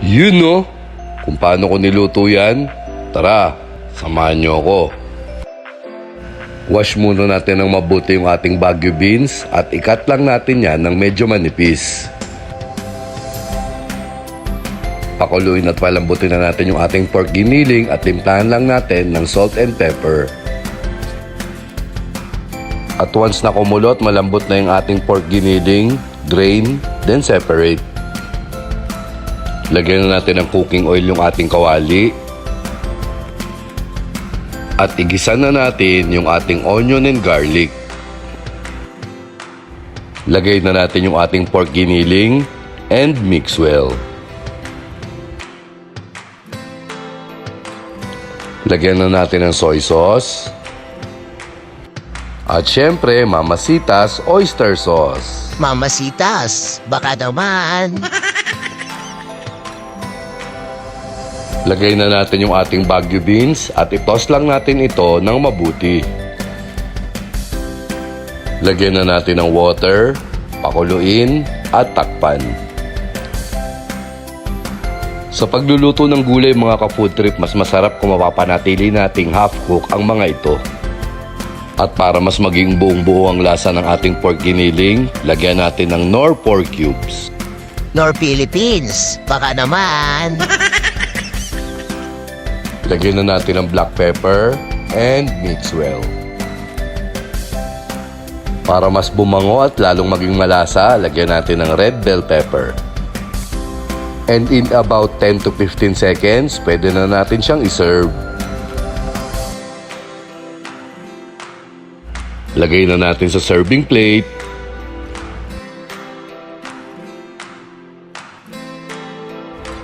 Yun no, kung paano ko niluto yan. Tara, samahan niyo ako. Wash muna natin ng mabuti yung ating Baguio beans at ikat lang natin yan ng medyo manipis. Pakuluin at palambutin na natin yung ating pork giniling at timplahan lang natin ng salt and pepper. At once na kumulo at malambot na yung ating pork giniling, drain, then separate. Lagyan na natin ng cooking oil yung ating kawali. At igisa na natin yung ating onion and garlic. Lagay na natin yung ating pork giniling and mix well. Lagyan na natin ng soy sauce. At syempre, Mamacita's oyster sauce. Mamacita's, baka naman. Lagay na natin yung ating Baguio beans at itos lang natin ito ng mabuti. Lagyan na natin ng water, pakuluin at takpan. Sa pagluluto ng gulay mga ka-food trip, mas masarap kung mapapanatili nating half cook ang mga ito. At para mas maging buong-buo ang lasa ng ating pork giniling, lagyan natin ng Knorr pork cubes. Nor Philippines, baka naman. Lagyan na natin ng black pepper and mix well. Para mas bumango at lalong maging malasa, lagyan natin ng red bell pepper. And in about 10 to 15 seconds, pwede na natin siyang iserve. Lagay na natin sa serving plate.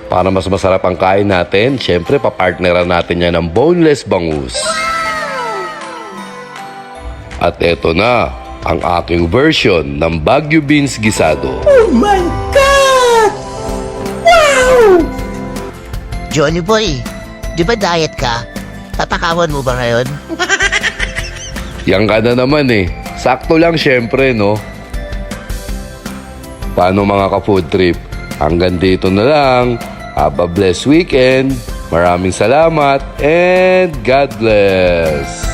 Para mas masarap ang kain natin, syempre papartneran natin yan ng boneless bangus. At eto na, ang aking version ng Baguio beans gisado. Oh my God! Wow! Johnny Boy, di ba diet ka? Tatakawan mo ba ngayon? Yang ka na naman eh. Sakto lang syempre, no? Paano mga ka-food trip? Hanggang dito na lang. Have a blessed weekend. Maraming salamat and God bless.